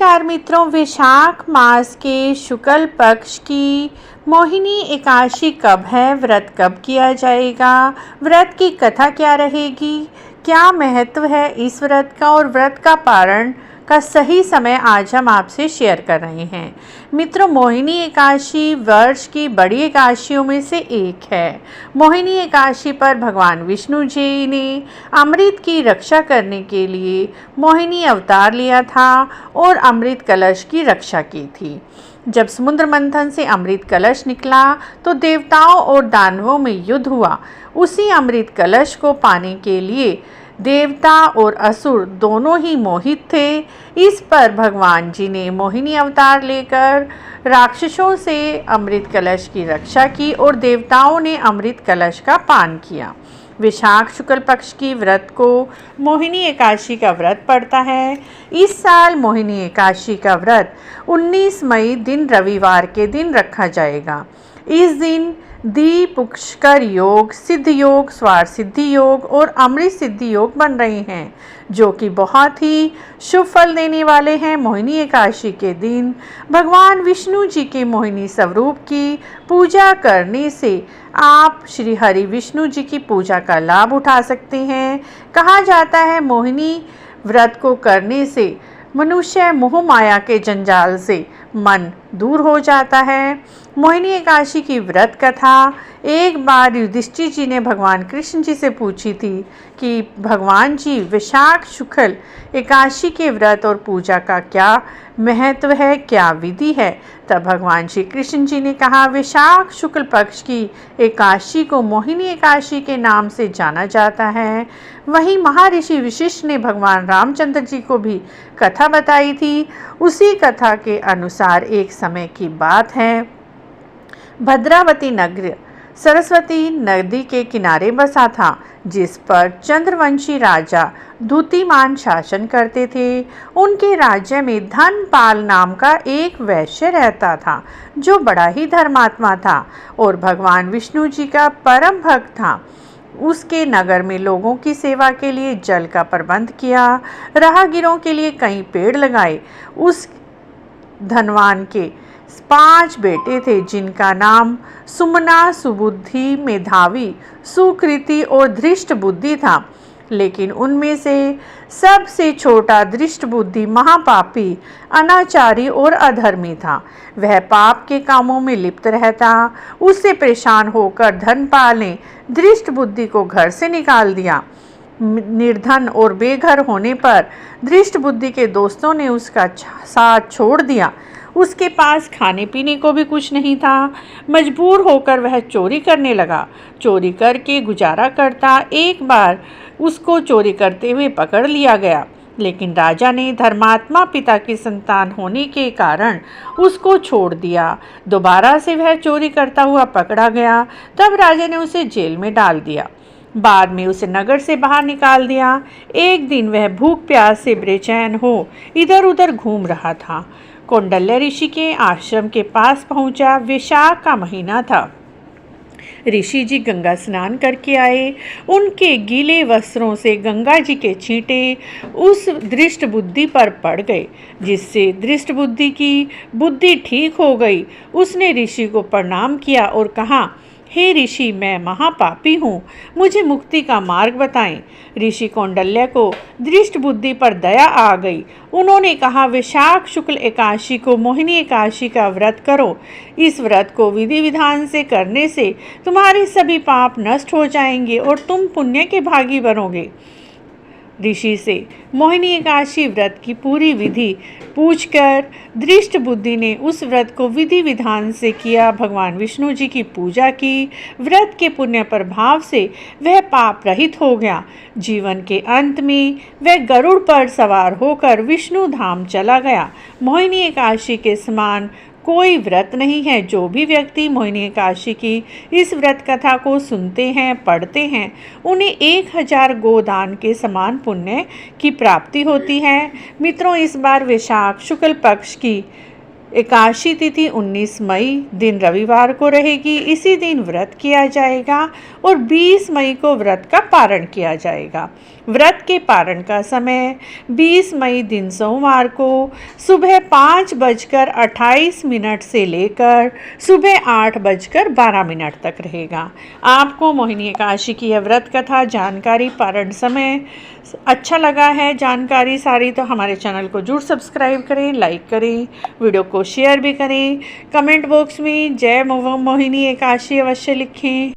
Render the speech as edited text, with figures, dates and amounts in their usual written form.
नमस्कार मित्रों, वैशाख मास के शुक्ल पक्ष की मोहिनी एकादशी कब है, व्रत कब किया जाएगा, व्रत की कथा क्या रहेगी, क्या महत्व है इस व्रत का और व्रत का पारण का सही समय आज हम आपसे शेयर कर रहे हैं। मित्रों, मोहिनी एकादशी वर्ष की बड़ी एकादशियों में से एक है। मोहिनी एकादशी पर भगवान विष्णु जी ने अमृत की रक्षा करने के लिए मोहिनी अवतार लिया था और अमृत कलश की रक्षा की थी। जब समुद्र मंथन से अमृत कलश निकला तो देवताओं और दानवों में युद्ध हुआ। उसी अमृत कलश को पाने के लिए देवता और असुर दोनों ही मोहित थे। इस पर भगवान जी ने मोहिनी अवतार लेकर राक्षसों से अमृत कलश की रक्षा की और देवताओं ने अमृत कलश का पान किया। वैशाख शुक्ल पक्ष की व्रत को मोहिनी एकादशी का व्रत पड़ता है। इस साल मोहिनी एकादशी का व्रत 19 मई दिन रविवार के दिन रखा जाएगा। इस दिन दीप पुष्कर योग, सिद्ध योग, स्वार सिद्धि योग और अमृत सिद्धि योग बन रहे हैं, जो कि बहुत ही शुभ फल देने वाले हैं। मोहिनी एकादशी के दिन भगवान विष्णु जी के मोहिनी स्वरूप की पूजा करने से आप श्री हरि विष्णु जी की पूजा का लाभ उठा सकते हैं। कहा जाता है मोहिनी व्रत को करने से मनुष्य मोह माया के जंजाल से मन दूर हो जाता है। मोहिनी एकादशी की व्रत कथा एक बार युधिष्ठिर जी ने भगवान कृष्ण जी से पूछी थी कि भगवान जी, वैशाख शुक्ल एकादशी के व्रत और पूजा का क्या महत्व है, क्या विधि है। तब भगवान श्री कृष्ण जी ने कहा, वैशाख शुक्ल पक्ष की एकादशी को मोहिनी एकादशी के नाम से जाना जाता है। वहीं महर्षि वशिष्ठ ने भगवान रामचंद्र जी को भी कथा बताई थी। उसी कथा के अनुसार एक समय की बात है, भद्रावती नगर सरस्वती नदी के किनारे बसा था, जिस पर चंद्रवंशी राजा द्युतिमान शासन करते थे। उनके राज्य में धनपाल नाम का एक वैश्य रहता था, जो बड़ा ही धर्मात्मा था और भगवान विष्णु जी का परम भक्त था। उसके नगर में लोगों की सेवा के लिए जल का प्रबंध किया, राहगीरों के लिए कई पेड़ लगाए। उस धनवान के 5 बेटे थे, जिनका नाम सुमना, सुबुद्धि, मेधावी, सुकृति और धृष्ट बुद्धि था। लेकिन उनमें से सबसे छोटा धृष्ट बुद्धि महापापी, अनाचारी और अधर्मी था। वह पाप के कामों में लिप्त रहता। उससे परेशान होकर धनपाल ने धृष्ट बुद्धि को घर से निकाल दिया। निर्धन और बेघर होने पर धृष्ट बुद्धि के दोस्तों ने उसका साथ छोड़ दिया। उसके पास खाने पीने को भी कुछ नहीं था। मजबूर होकर वह चोरी करने लगा। चोरी करके गुजारा करता। एक बार उसको चोरी करते हुए पकड़ लिया गया, लेकिन राजा ने धर्मात्मा पिता की संतान होने के कारण उसको छोड़ दिया। दोबारा से वह चोरी करता हुआ पकड़ा गया। तब राजा ने उसे जेल में डाल दिया। बाद में उसे नगर से बाहर निकाल दिया। एक दिन वह भूख प्यास से बेचैन हो इधर उधर घूम रहा था। कौंडल्य ऋषि के आश्रम के पास पहुंचा। वैशाख का महीना था। ऋषि जी गंगा स्नान करके आए। उनके गीले वस्त्रों से गंगा जी के छींटे उस दृष्ट बुद्धि पर पड़ गए, जिससे दृष्ट बुद्धि की बुद्धि ठीक हो गई। उसने ऋषि को प्रणाम किया और कहा, हे ऋषि, मैं महापापी हूँ, मुझे मुक्ति का मार्ग बताएं। ऋषि कौंडल्य को दृष्ट बुद्धि पर दया आ गई। उन्होंने कहा, वैशाख शुक्ल एकादशी को मोहिनी एकादशी का व्रत करो। इस व्रत को विधि विधान से करने से तुम्हारे सभी पाप नष्ट हो जाएंगे और तुम पुण्य के भागी बनोगे। ऋषि से मोहिनी एकादशी व्रत की पूरी विधि पूछकर दृष्ट बुद्धि ने उस व्रत को विधि विधान से किया। भगवान विष्णु जी की पूजा की। व्रत के पुण्य प्रभाव से वह पाप रहित हो गया। जीवन के अंत में वह गरुड़ पर सवार होकर विष्णु धाम चला गया। मोहिनी एकादशी के समान कोई व्रत नहीं है। जो भी व्यक्ति मोहिनी एकादशी की इस व्रत कथा को सुनते हैं, पढ़ते हैं, उन्हें 1000 गोदान के समान पुण्य की प्राप्ति होती है। मित्रों, इस बार वैशाख शुक्ल पक्ष की एकादशी तिथि 19 मई दिन रविवार को रहेगी। इसी दिन व्रत किया जाएगा और 20 मई को व्रत का पारण किया जाएगा। व्रत के पारण का समय 20 मई दिन सोमवार को सुबह 5:28 से लेकर सुबह 8:12 तक रहेगा। आपको मोहिनी एकादशी की यह व्रत कथा जानकारी पारण समय अच्छा लगा है जानकारी सारी, तो हमारे चैनल को जरूर सब्सक्राइब करें, लाइक करें, वीडियो को शेयर भी करें। कमेंट बॉक्स में जय मोहिनी एकादशी अवश्य लिखें।